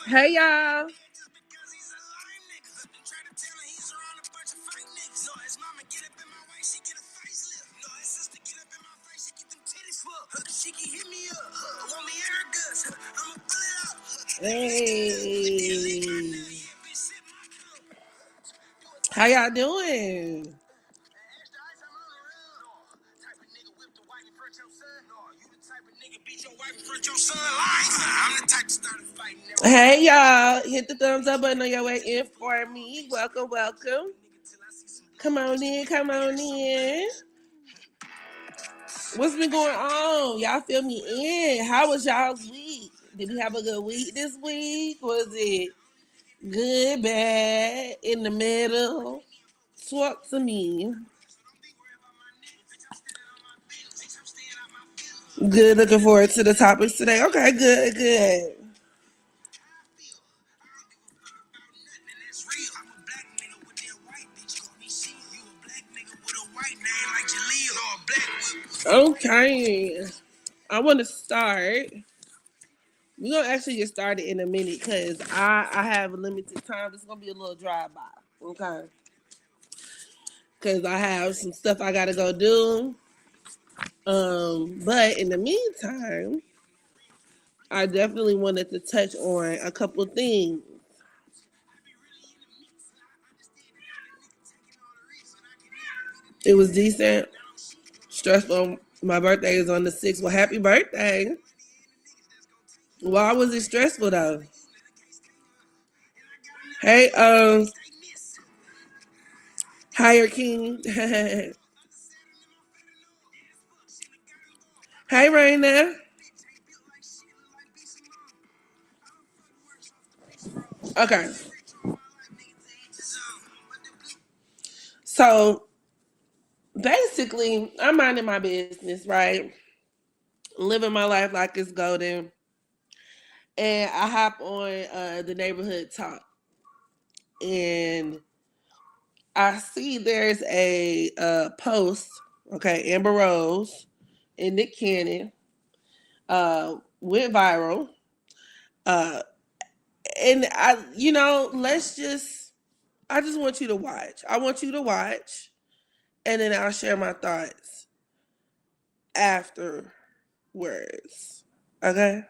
Hey y'all. Hey. How y'all doing? Hey y'all. Hit the thumbs up button on your way in for me. Welcome, welcome. Come on in, come on in. What's been going on? Y'all fill me in. How was y'all's week? Did we have a good week this week? Was it good, bad, in the middle? Swap to me. Good. Looking forward to the topics today. Okay, good, good. Okay. I want to start. We're gonna actually get started in a minute because I have a limited time. It's gonna be a little drive by. Okay. Because I have some stuff I gotta go do. But in the meantime, I definitely wanted to touch on a couple of things. It was decent, stressful. My birthday is on the 6th. Well, happy birthday. Why was it stressful though? Hey, Higher King. Hey, Raina. Okay. So basically, I'm minding my business, right? Living my life like it's golden. And I hop on the neighborhood talk. And I see there's a post, okay, Amber Rose and Nick Cannon went viral. Uh, and I just want you to watch. I want you to watch, and then I'll share my thoughts afterwards. Okay?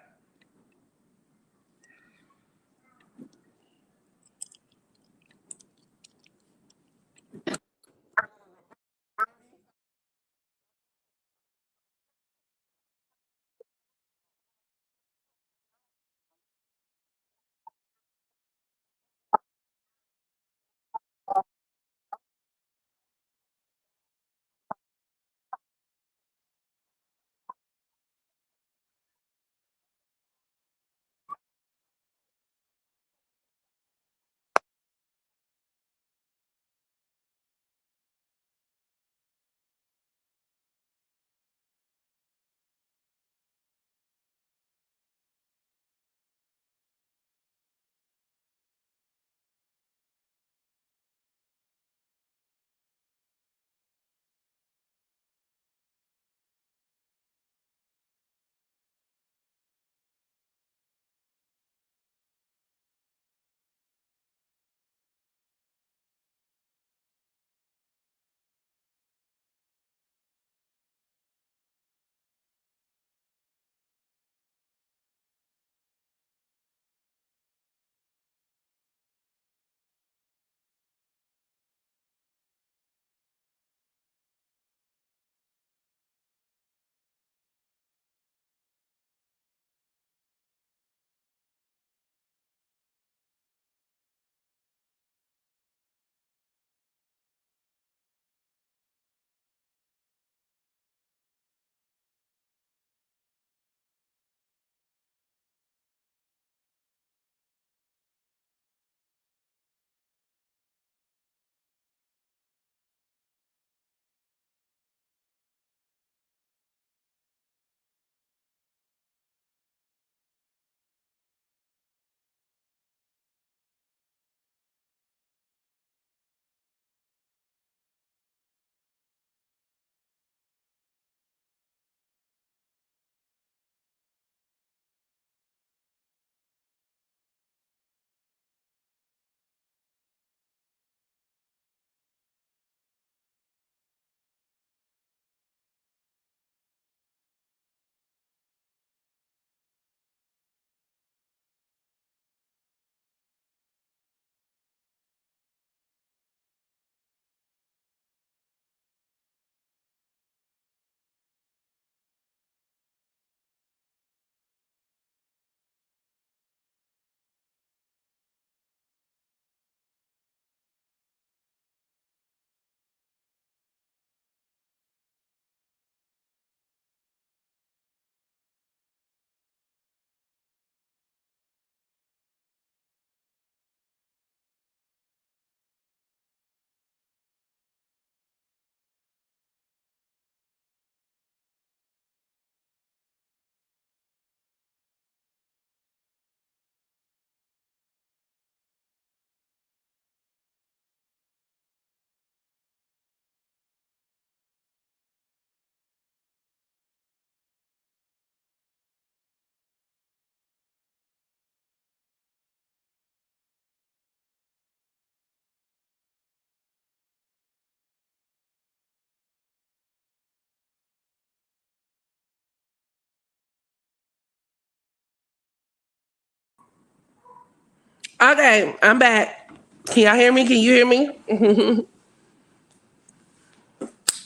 Okay, I'm back. Can y'all hear me? Can you hear me?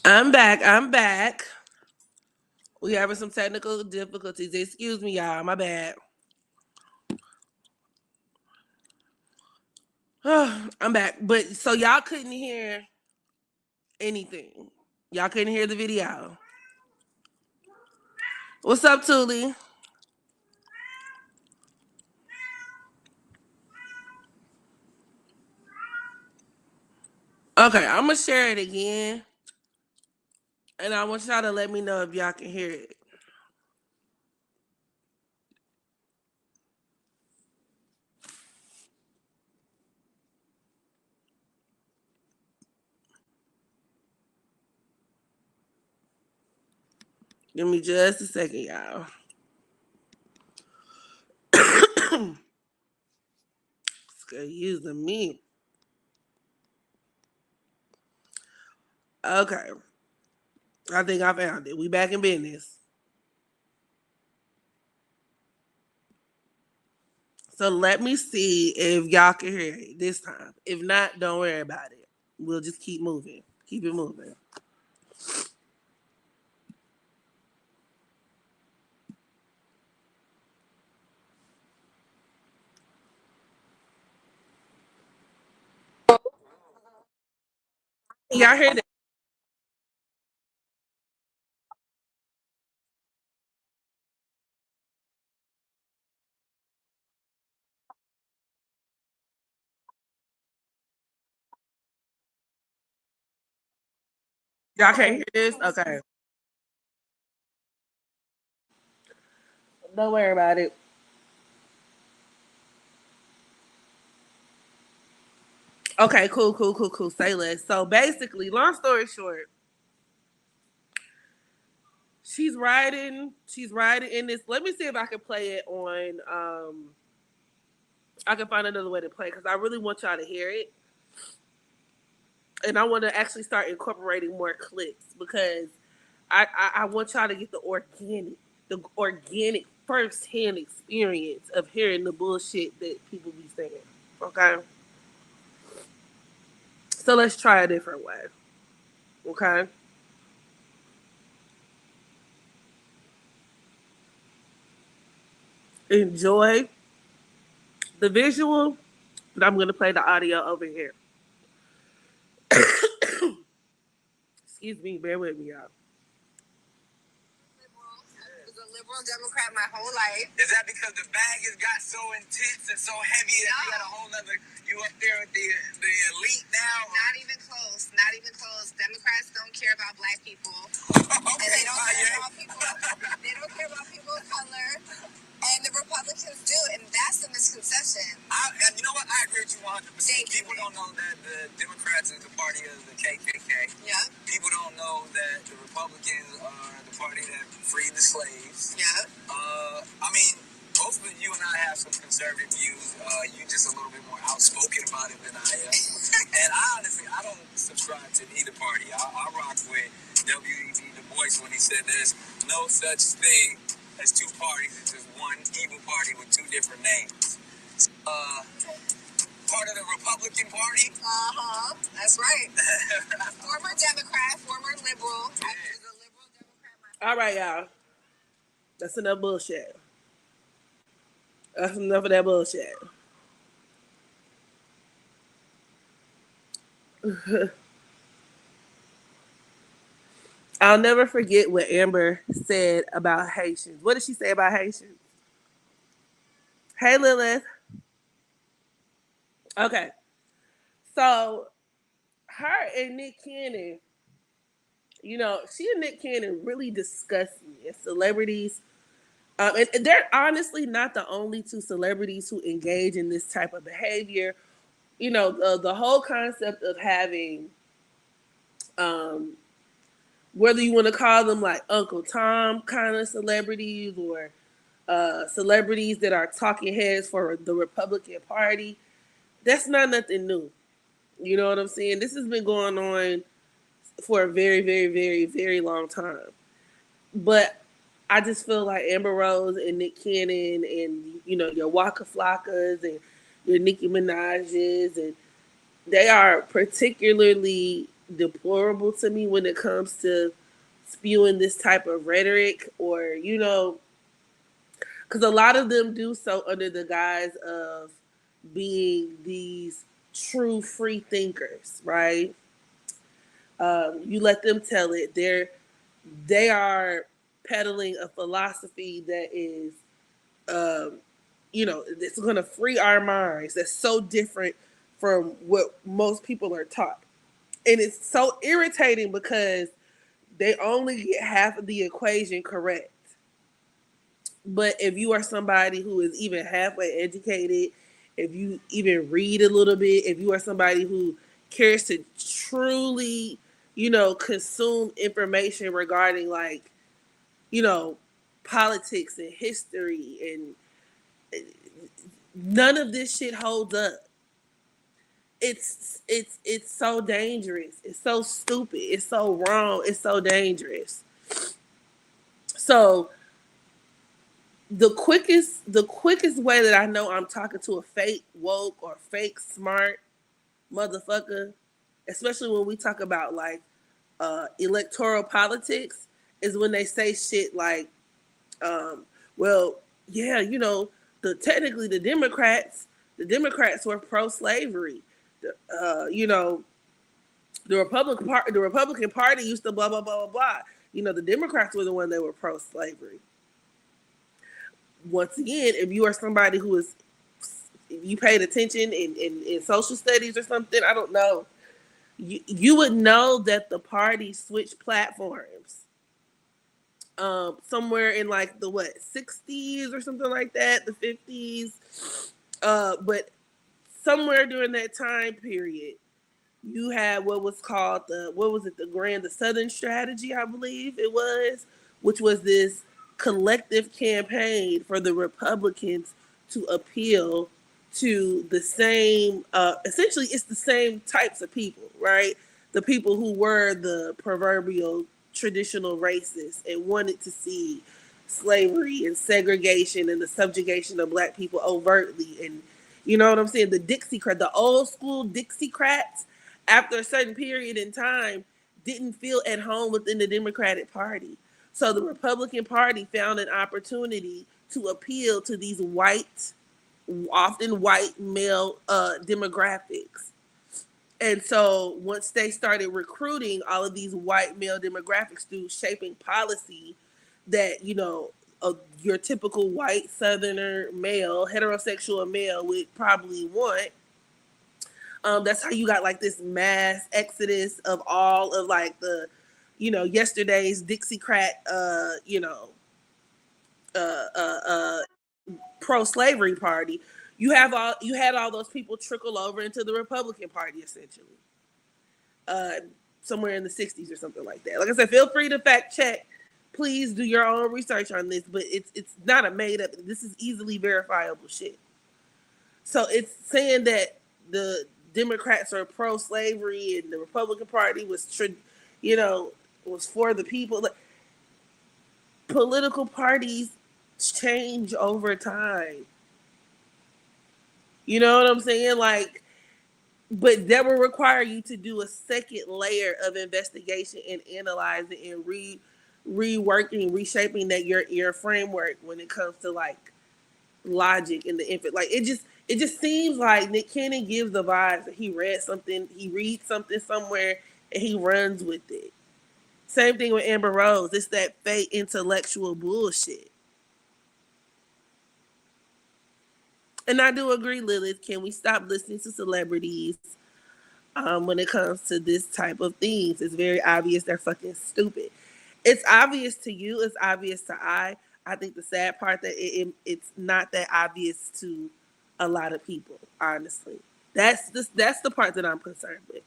I'm back. I'm back. We having some technical difficulties. Excuse me, y'all. My bad. I'm back. But so y'all couldn't hear anything. Y'all couldn't hear the video. What's up, Tuli? Okay, I'm gonna share it again, and I want y'all to let me know if y'all can hear it. Give me just a second, y'all. Excuse me. Okay, I think I found it. We back in business. So let me see if y'all can hear it this time. If not, don't worry about it. We'll just keep moving. Keep it moving. Y'all hear that? Y'all can't hear this? Okay. Don't worry about it. Okay, cool. Say less. So basically, long story short, she's riding in this. Let me see if I can play it on I can find another way to play because I really want y'all to hear it. And I want to actually start incorporating more clips because I want y'all to get the organic first-hand experience of hearing the bullshit that people be saying. Okay? So let's try a different way. Okay? Enjoy the visual, but I'm gonna play the audio over here. Excuse me, bear with me, y'all. Was a liberal Democrat my whole life. Is that because the bag has got so intense and so heavy that you got a whole nother, you up there with the elite now? Not even close. Not even close. Democrats don't care about black people. Okay, and they don't care about people. They don't care about people of color. And the Republicans do, and that's the misconception. And you know what? I agree with you 100%. People don't know that the Democrats is the party of the KKK. Yeah. People don't know that the Republicans are the party that freed the slaves. Yeah. I mean, both of you and I have some conservative views. You just a little bit more outspoken about it than I am. And I don't subscribe to either party. I rock with W.E.B. Du Bois when he said there's no such thing as two parties. It's just one evil party with two different names. Part of the Republican Party. That's right. Former Democrat, former liberal. Yeah. I was a liberal Democrat. All right, y'all. That's enough bullshit. That's enough of that bullshit. I'll never forget what Amber said about Haitians. What did she say about Haitians? Hey, Lilith. Okay. So, her and Nick Cannon, she and Nick Cannon really disgust me as celebrities. And they're honestly not the only two celebrities who engage in this type of behavior. The whole concept of having, um, whether you want to call them like Uncle Tom kind of celebrities or celebrities that are talking heads for the Republican Party, that's not nothing new. You know what I'm saying? This has been going on for a very, very, very, very long time. But I just feel like Amber Rose and Nick Cannon and your Waka Flockas and your Nicki Minaj's, and they are particularly deplorable to me when it comes to spewing this type of rhetoric, or because a lot of them do so under the guise of being these true free thinkers, right? You let them tell it. They are peddling a philosophy that is, um, it's going to free our minds. That's so different from what most people are taught, and it's so irritating because they only get half of the equation correct. But if you are somebody who is even halfway educated, if you even read a little bit, if you are somebody who cares to truly, consume information regarding, like, you know, politics and history, and none of this shit holds up. It's so dangerous. It's so stupid. It's so wrong. It's so dangerous. So the quickest way that I know I'm talking to a fake woke or fake smart motherfucker, especially when we talk about, like, electoral politics, is when they say shit like, um, well, yeah, technically the Democrats were pro-slavery. The Republican Party used to blah blah blah blah blah. The Democrats were the one that were pro-slavery. Once again, if you are somebody who is, if you paid attention in social studies or something, I don't know, you would know that the party switched platforms, somewhere in, like, the what, 60s or something like that, the 50s, but somewhere during that time period, you had what was called the Southern Strategy, I believe it was, which was this collective campaign for the Republicans to appeal to the same, essentially it's the same types of people, right? The people who were the proverbial traditional racists and wanted to see slavery and segregation and the subjugation of black people overtly. And you know what I'm saying? The old school Dixiecrats, after a certain period in time, didn't feel at home within the Democratic Party. So the Republican Party found an opportunity to appeal to these often white male, demographics. And so once they started recruiting all of these white male demographics through shaping policy that, your typical white Southerner male, heterosexual male would probably want, that's how you got, like, this mass exodus of all of, like, the, yesterday's Dixiecrat, uh, uh, uh, pro-slavery party. You had all those people trickle over into the Republican Party, essentially, uh, somewhere in the 60s or something like that. Like I said, feel free to fact check. Please do your own research on this, but it's not a made up. This is easily verifiable shit. So it's saying that the Democrats are pro-slavery and the Republican Party you know, was for the people. Like, political parties change over time. You know what I'm saying? Like, but that will require you to do a second layer of investigation and analyzing and reworking, reshaping your framework when it comes to, like, logic and the infant. Like, it just seems like Nick Cannon gives the vibes that he reads something somewhere and he runs with it. Same thing with Amber Rose. It's that fake intellectual bullshit. And I do agree, Lilith. Can we stop listening to celebrities, when it comes to this type of things? It's very obvious they're fucking stupid. It's obvious to you. It's obvious to I. I think the sad part that it's not that obvious to a lot of people. Honestly, that's the part that I'm concerned with.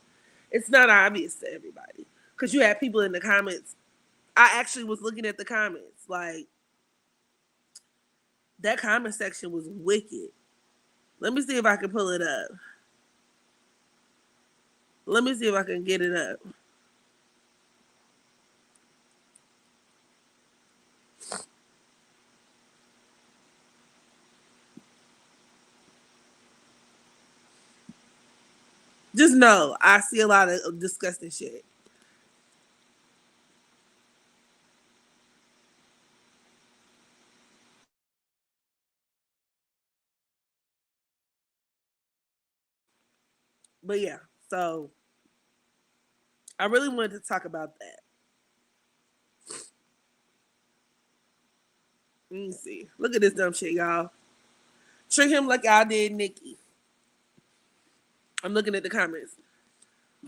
It's not obvious to everybody because you have people in the comments. I actually was looking at the comments. Like, that comment section was wicked. Let me see if I can pull it up. Let me see if I can get it up. Just know I see a lot of disgusting shit. But yeah, so I really wanted to talk about that. Let me see. Look at this dumb shit, y'all. Treat him like I did Nikki. I'm looking at the comments.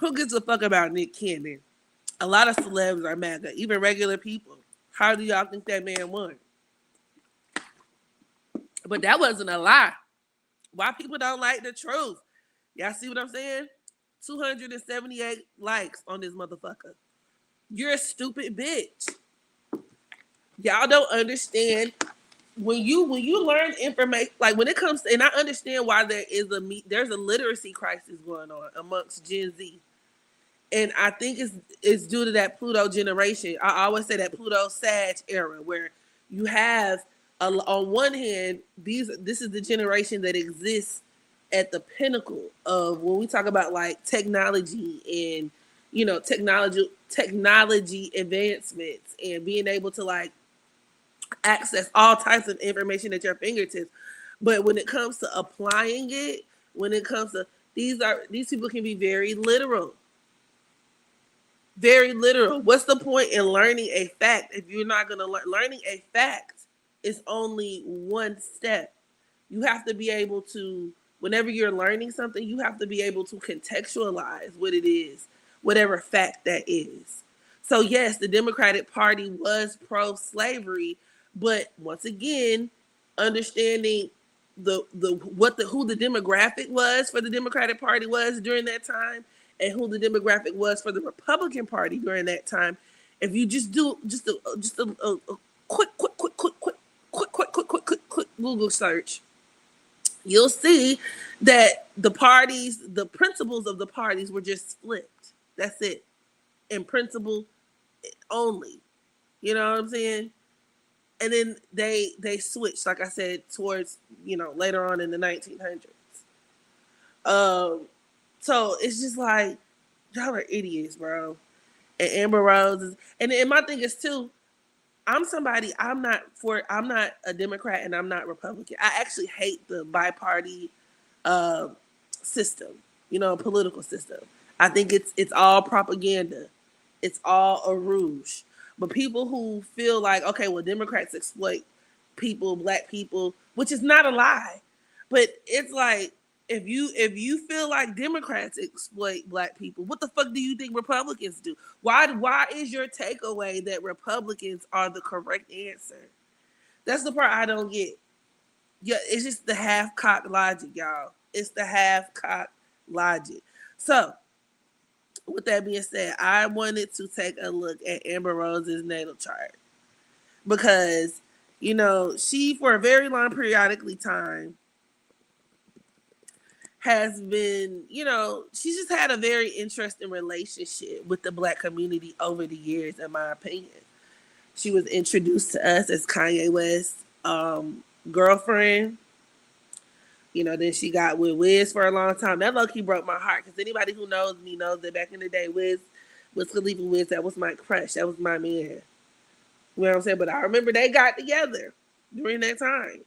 Who gives a fuck about Nick Cannon? A lot of celebs are MAGA, even regular people. How do y'all think that man won? But that wasn't a lie. Why people don't like the truth? Y'all see what I'm saying? 278 likes on this motherfucker. You're a stupid bitch. Y'all don't understand when you learn information, like when it comes to, and I understand why there's a literacy crisis going on amongst Gen Z. And I think it's due to that Pluto generation. I always say that Pluto Sag era, where you have on one hand this is the generation that exists at the pinnacle of when we talk about like technology and technology advancements and being able to like access all types of information at your fingertips. But when it comes to applying it, when it comes to these people can be very literal. Very literal. What's the point in learning a fact if you're not going to learn? Learning a fact is only one step. You have to be able to, whenever you're learning something, you have to be able to contextualize what it is, whatever fact that is. So yes, the Democratic Party was pro-slavery, but once again, understanding who the demographic was for the Democratic Party was during that time, and who the demographic was for the Republican Party during that time. If you just do a quick Google search, you'll see that the principles of the parties were just flipped. That's it. In principle only. You know what I'm saying? And then they switched, like I said, towards, later on in the 1900s. So it's just like, y'all are idiots, bro. And Amber Rose and my thing is too, I'm not a Democrat and I'm not Republican. I actually hate the bi-party uh, system, political system. I think it's all propaganda. It's all a rouge. But people who feel like, okay, well, Democrats exploit people, black people, which is not a lie, but it's like, if you feel like Democrats exploit black people, what the fuck do you think Republicans do? Why is your takeaway that Republicans are the correct answer? That's the part I don't get. Yeah, it's just the half cocked logic, y'all. It's the half cocked logic. So, with that being said, I wanted to take a look at Amber Rose's natal chart because, she for a very long periodically time has been, she's just had a very interesting relationship with the black community over the years, in my opinion. She was introduced to us as Kanye West's girlfriend. Then she got with Wiz for a long time. That low-key broke my heart because anybody who knows me knows that back in the day, Wiz Khalifa Wiz, that was my crush. That was my man. You know what I'm saying? But I remember they got together during that time.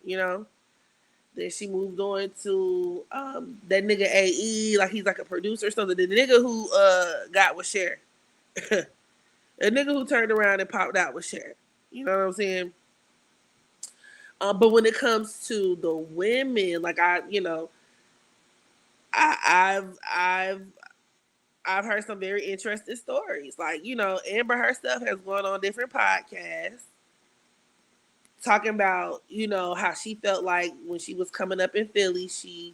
Then she moved on to that nigga AE, like he's like a producer or something. The nigga who got with Cher. The nigga who turned around and popped out with Cher. You know what I'm saying? But when it comes to the women, like I've heard some very interesting stories. Like, Amber herself has gone on different podcasts talking about, how she felt like when she was coming up in Philly, she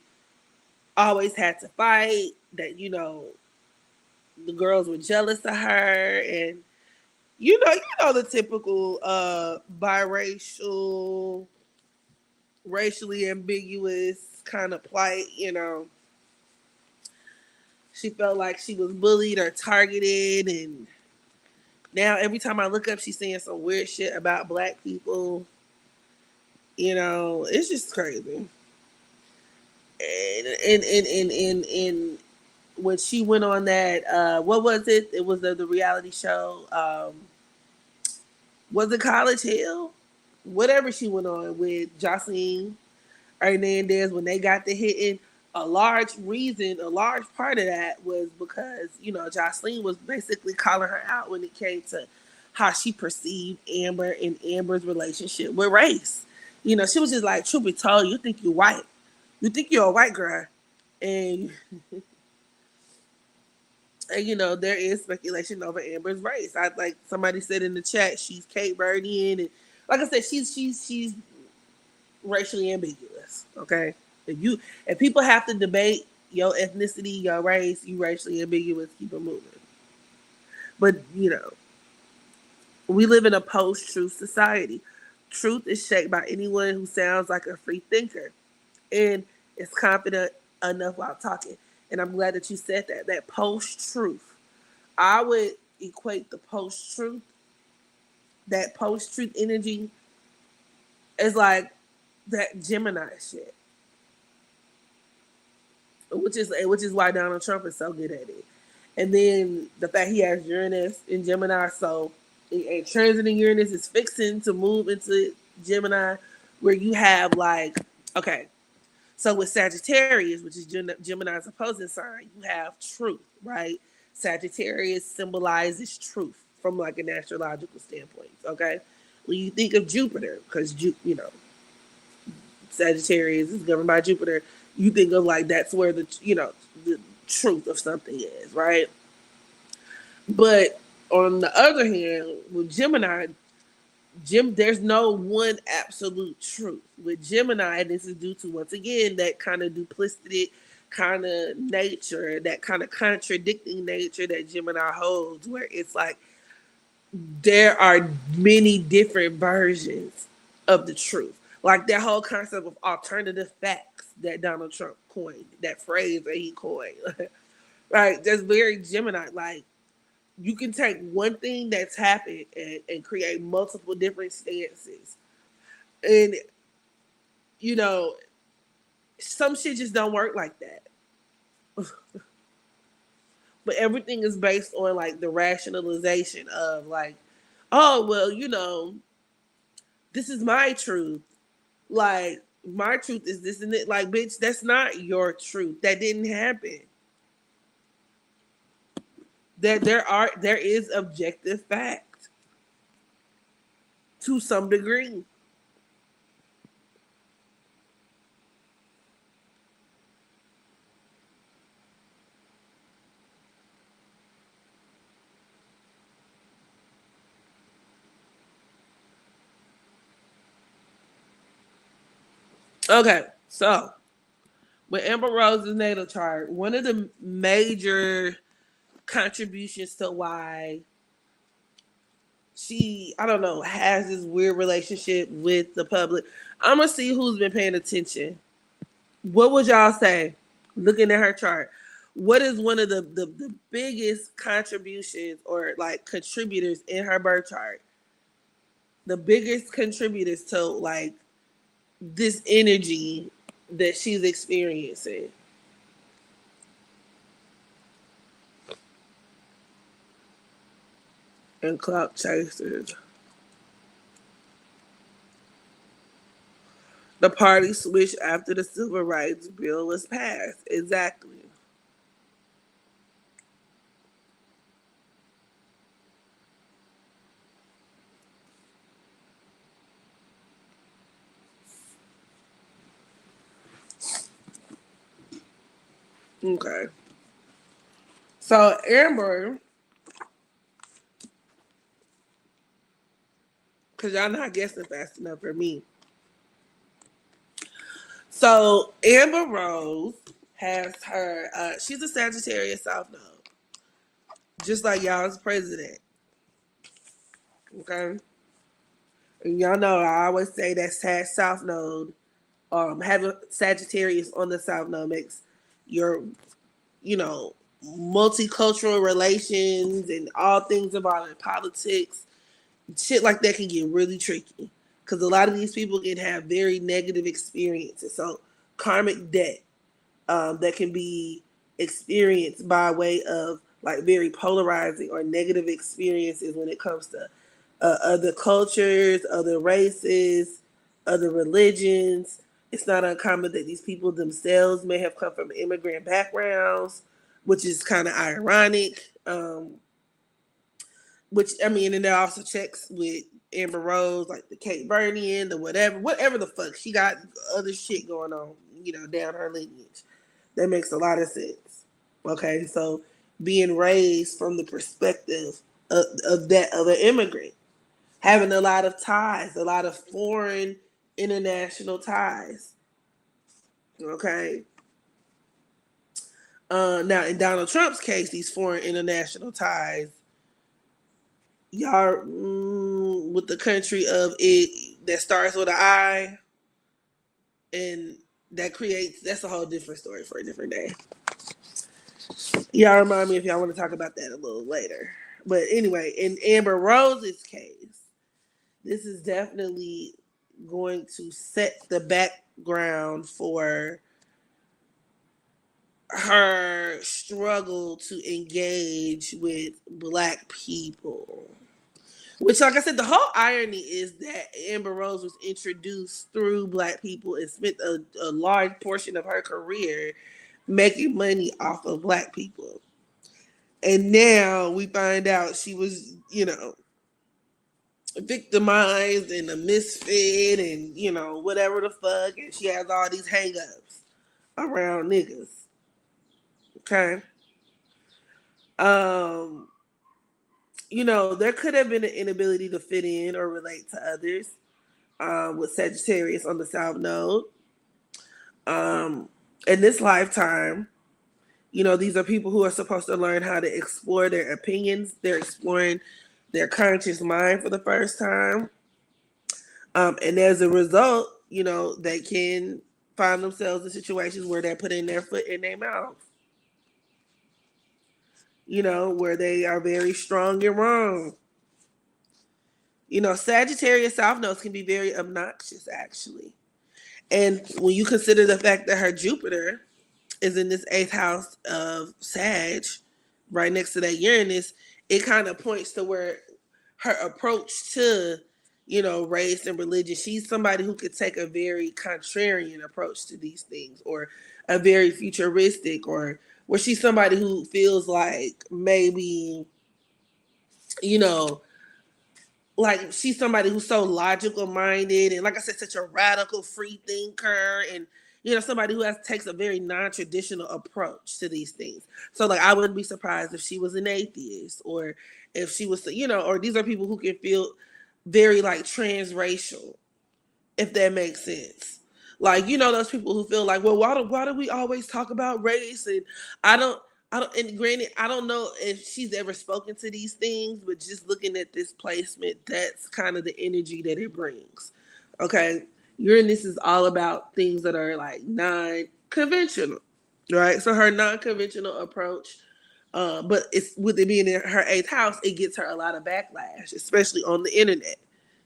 always had to fight, that, the girls were jealous of her, and the typical biracial, racially ambiguous kind of plight. She felt like she was bullied or targeted, and now every time I look up, she's saying some weird shit about black people. It's just crazy. And when she went on that, what was it? It was the reality show. Was it College Hill? Whatever she went on with Jocelyn Hernandez when they got the hitting. A large reason, a large part of that was because, Jocelyn was basically calling her out when it came to how she perceived Amber and Amber's relationship with race. She was just like, truth be told, you think you're white. You think you're a white girl. And, there is speculation over Amber's race. I like somebody said in the chat, she's Cape Verdean. And like I said, she's racially ambiguous. Okay. If people have to debate your ethnicity, your race, you racially ambiguous, keep it moving. But we live in a post-truth society. Truth is shaped by anyone who sounds like a free thinker and is confident enough while talking. And I'm glad that you said that. That post-truth. I would equate the post-truth, that post-truth energy, as like that Gemini shit. Which is why Donald Trump is so good at it. And then the fact he has Uranus in Gemini, so a transiting Uranus is fixing to move into Gemini, where you have like, okay, so with Sagittarius, which is Gemini's opposing sign, you have truth, right? Sagittarius symbolizes truth from like an astrological standpoint, okay? When you think of Jupiter, because Sagittarius is governed by Jupiter, you think of like that's where the truth of something is, right? But on the other hand, with Gemini, there's no one absolute truth. With Gemini, this is due to, once again, that kind of duplicity kind of nature, that kind of contradicting nature that Gemini holds, where it's like there are many different versions of the truth. Like that whole concept of alternative facts that Donald Trump coined, that phrase that he coined. Right? That's very Gemini. Like, you can take one thing that's happened and create multiple different stances. And, some shit just don't work like that. But everything is based on like the rationalization of like, oh, well, this is my truth. Like, my truth is this and it. Like, bitch, that's not your truth. That didn't happen. That there is objective fact to some degree. Okay, so with Amber Rose's natal chart, one of the major contributions to why she, I don't know, has this weird relationship with the public. I'm gonna see who's been paying attention. What would y'all say, looking at her chart? What is one of the biggest contributions or like contributors in her birth chart? The biggest contributors to like this energy that she's experiencing. And clock chasers. The party switched after the civil rights bill was passed. Exactly. Okay. So Amber, because y'all not guessing fast enough for me. So Amber Rose has her, she's a Sagittarius South Node, just like y'all's president. Okay. And y'all know I always say that South Node, having Sagittarius on the South Node makes your, you know, multicultural relations and all things involving politics, shit like that can get really tricky. Because a lot of these people can have very negative experiences. So karmic debt that can be experience by way of like very polarizing or negative experiences when it comes to other cultures, other races, other religions. It's not uncommon that these people themselves may have come from immigrant backgrounds, which is kind of ironic. Which I mean, and there are also checks with Amber Rose, like the Cape Verdean, the whatever the fuck she got, other shit going on, down her lineage. That makes a lot of sense. Okay, so being raised from the perspective of that of an immigrant, having a lot of ties, a lot of foreign international ties. Okay. Now, in Donald Trump's case, these foreign international ties, y'all, with the country of it that starts with an I, and that's a whole different story for a different day. Y'all remind me if y'all want to talk about that a little later. But anyway, in Amber Rose's case, this is definitely going to set the background for her struggle to engage with Black people. Which, like I said, the whole irony is that Amber Rose was introduced through Black people and spent a large portion of her career making money off of Black people. And now we find out she was, victimized and a misfit and, whatever the fuck. And she has all these hangups around niggas. Okay. There could have been an inability to fit in or relate to others with Sagittarius on the South Node. In this lifetime, these are people who are supposed to learn how to explore their opinions. They're exploring their conscious mind for the first time. And as a result, they can find themselves in situations where they're putting their foot in their mouth. Where they are very strong and wrong. Sagittarius South Nodes can be very obnoxious, actually. And when you consider the fact that her Jupiter is in this 8th house of Sag, right next to that Uranus, it kind of points to where her approach to, race and religion, she's somebody who could take a very contrarian approach to these things, or a very futuristic, or where she's somebody who feels like maybe, like she's somebody who's so logical minded and, like I said, such a radical free thinker, and somebody who takes a very non-traditional approach to these things. So like I wouldn't be surprised if she was an atheist, or if she was, or these are people who can feel very like transracial, if that makes sense. Like, those people who feel like, well, why do we always talk about race? And I don't, and granted, I don't know if she's ever spoken to these things, but just looking at this placement, that's kind of the energy that it brings. Okay. Uranus is all about things that are like non-conventional, right? So her non-conventional approach, but it's with it being in her 8th house, it gets her a lot of backlash, especially on the internet.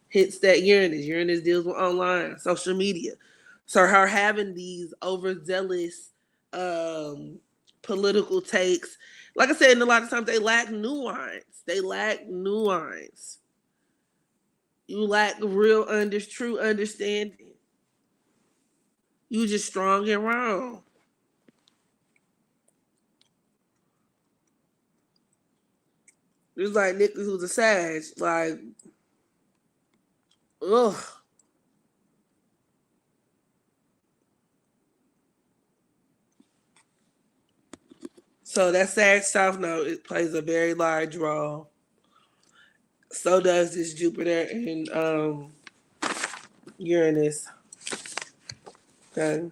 Hits that Uranus. Uranus deals with online, social media. So her having these overzealous political takes, like I said, and a lot of times they lack nuance. You lack true understanding. You just strong and wrong. It's like Nicholas, who's a Sag, like, ugh. So that Sag South Node, it plays a very large role. So does this Jupiter and Uranus. Okay.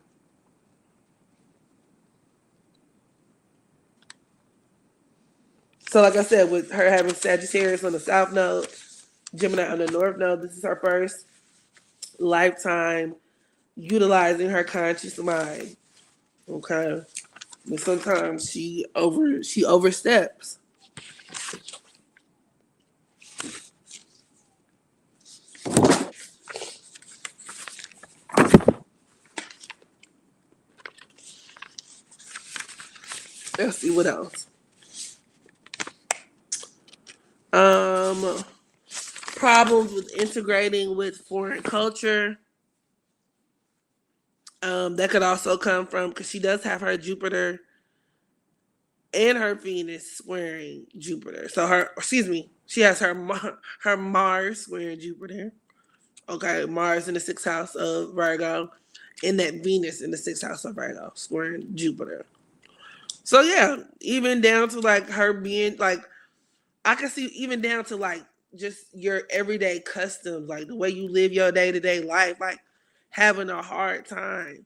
So like I said, with her having Sagittarius on the South Node, Gemini on the North Node, this is her first lifetime utilizing her conscious mind. Okay. But sometimes she oversteps. Let's see what else. Um, Problems with integrating with foreign culture. That could also come from because she does have her Jupiter and her Venus squaring Jupiter. So she has her Mars squaring Jupiter. Okay, Mars in the sixth house of Virgo, and that Venus in the sixth house of Virgo squaring Jupiter. So yeah, even down to like her being like, I can see even down to like just your everyday customs, like the way you live your day to day life, like having a hard time,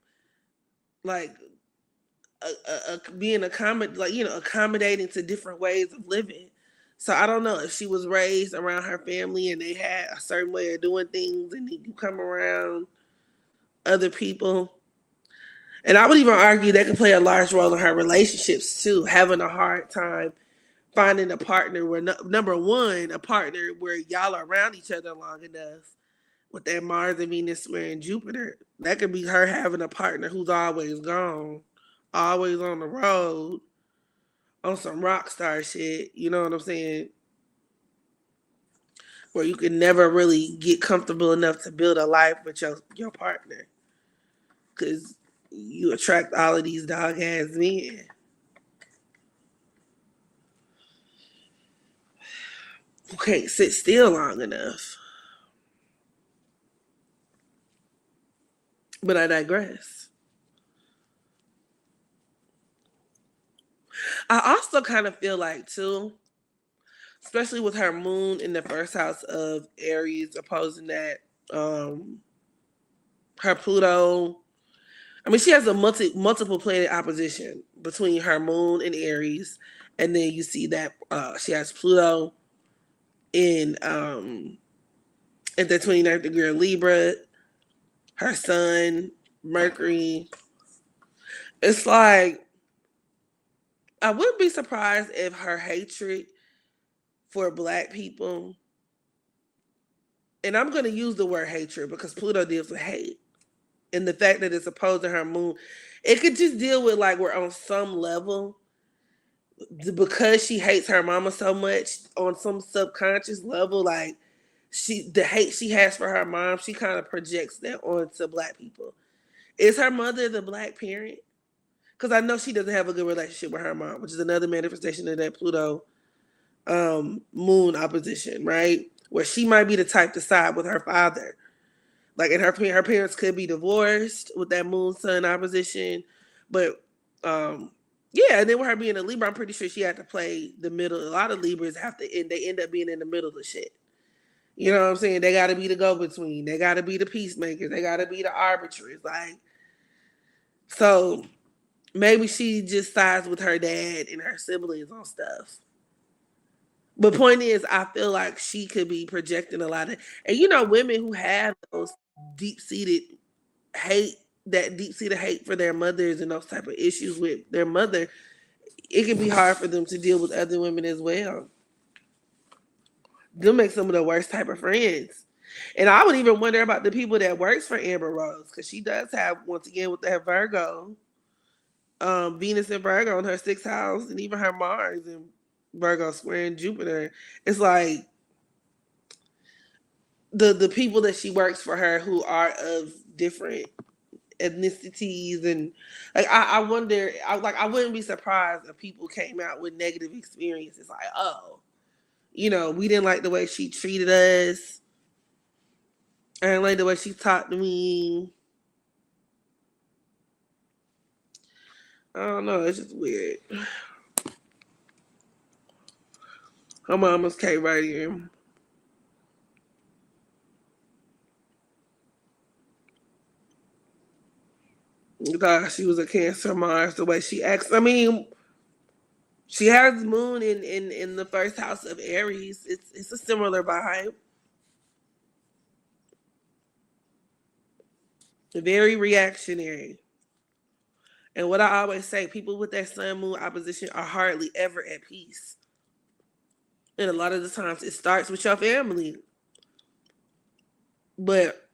like being accommodating to different ways of living. So I don't know if she was raised around her family and they had a certain way of doing things, and then you come around other people. And I would even argue that could play a large role in her relationships too, having a hard time finding a partner where number one, a partner where y'all are around each other long enough with that Mars and Venus squaring Jupiter. That could be her having a partner who's always gone, always on the road, on some rock star shit. You know what I'm saying? Where you can never really get comfortable enough to build a life with your partner, because you attract all of these dog ass men who can't sit still long enough. But I digress. I also kind of feel like too, especially with her moon in the first house of Aries opposing that um her Pluto. I mean, she has a multiple planet opposition between her moon and Aries, and then you see that she has Pluto in at the 29th degree of Libra, her sun, Mercury. It's like I wouldn't be surprised if her hatred for black people, and I'm going to use the word hatred because Pluto deals with hate, and the fact that it's opposed to her moon, it could just deal with like we're on some level because she hates her mama so much on some subconscious level, like the hate she has for her mom, she kind of projects that onto black people. Is her mother the black parent? Because I know she doesn't have a good relationship with her mom, which is another manifestation of that Pluto moon opposition, right? Where she might be the type to side with her father. Like, and her parents could be divorced with that moon sun opposition, but yeah, and then with her being a Libra, I'm pretty sure she had to play the middle. A lot of Libras have to end. They end up being in the middle of shit. You know what I'm saying? They got to be the go between. They got to be the peacemakers. They got to be the arbiters. Like, so maybe she just sides with her dad and her siblings on stuff. But point is, I feel like she could be projecting a lot of, and women who have those deep seated hate, that deep seated hate for their mothers and those type of issues with their mother, it can be hard for them to deal with other women as well. They'll make some of the worst type of friends. And I would even wonder about the people that works for Amber Rose, because she does have, once again, with that Virgo, Venus and Virgo in her sixth house, and even her Mars and Virgo squaring Jupiter. It's like the people that she works for her who are of different ethnicities, and like I wonder, I wouldn't be surprised if people came out with negative experiences, like, oh, we didn't like the way she treated us. I didn't like the way she talked to me. I don't know. It's just weird. Her mama's came right in. God, she was a Cancer Mars. The way she acts. I mean, she has Moon in the first house of Aries. It's a similar vibe. Very reactionary. And what I always say, people with that Sun Moon opposition are hardly ever at peace. And a lot of the times it starts with your family. But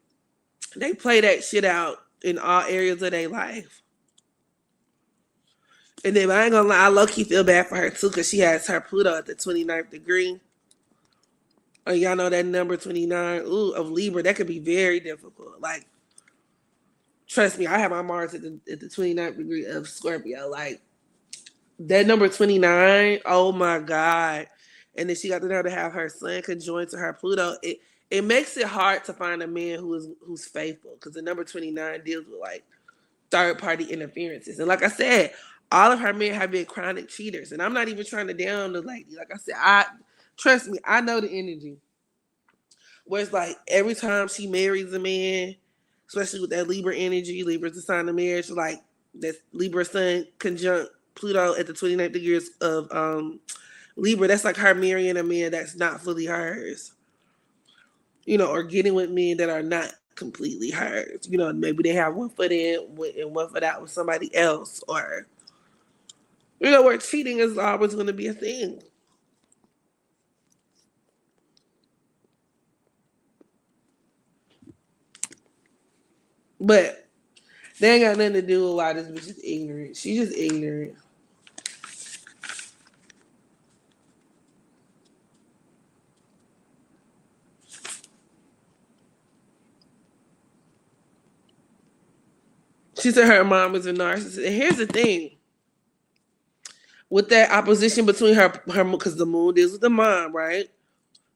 they play that shit out in all areas of their life. And then I ain't gonna lie, I low-key feel bad for her too, because she has her Pluto at the 29th degree. Oh, y'all know that number 29, ooh, of Libra, that could be very difficult. Like, trust me, I have my Mars at the 29th degree of Scorpio. Like, that number 29, oh my God. And then she got the nerve to have her son conjoined to her Pluto. It makes it hard to find a man who's faithful, because the number 29 deals with like third party interferences. And like I said, all of her men have been chronic cheaters. And I'm not even trying to down the lady. Like I said, I trust me, I know the energy. Where it's like every time she marries a man, especially with that Libra energy, Libra's the sign of marriage, like that Libra sun conjunct Pluto at the 29th degrees of Libra, that's like her marrying a man that's not fully hers. Or getting with men that are not completely hers. Maybe they have one foot in and one foot out with somebody else, or where cheating is always going to be a thing. But they ain't got nothing to do with why this bitch is ignorant. She's just ignorant. She said her mom was a narcissist. And here's the thing. With that opposition between her because the moon deals with the mom, right?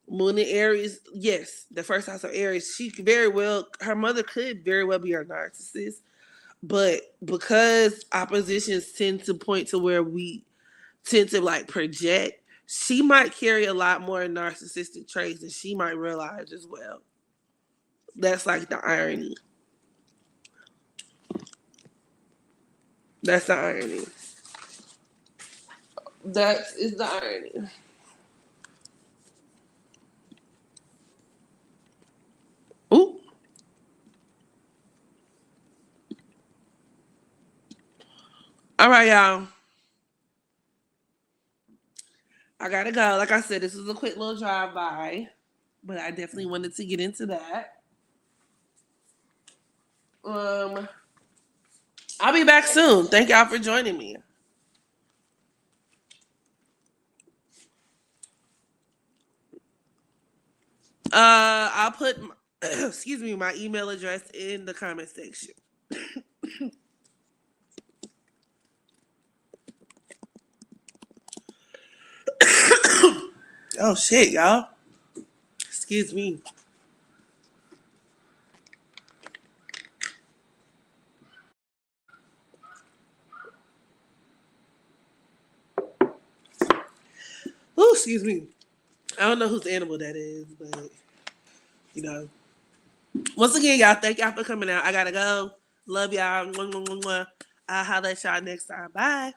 Moon in Aries, yes, the first house of Aries, her mother could very well be a narcissist. But because oppositions tend to point to where we tend to like project, she might carry a lot more narcissistic traits than she might realize as well. That's like the irony. That's the irony. That is the irony. Ooh. All right, y'all. I gotta go. Like I said, this was a quick little drive by, but I definitely wanted to get into that. Um, I'll be back soon. Thank y'all for joining me. I'll put excuse me, my email address in the comment section. Oh shit, y'all. Excuse me. Oh, excuse me. I don't know whose animal that is, but you know. Once again, y'all, thank y'all for coming out. I gotta go. Love y'all. Mwah, mwah, mwah, mwah. I'll holler at y'all next time. Bye.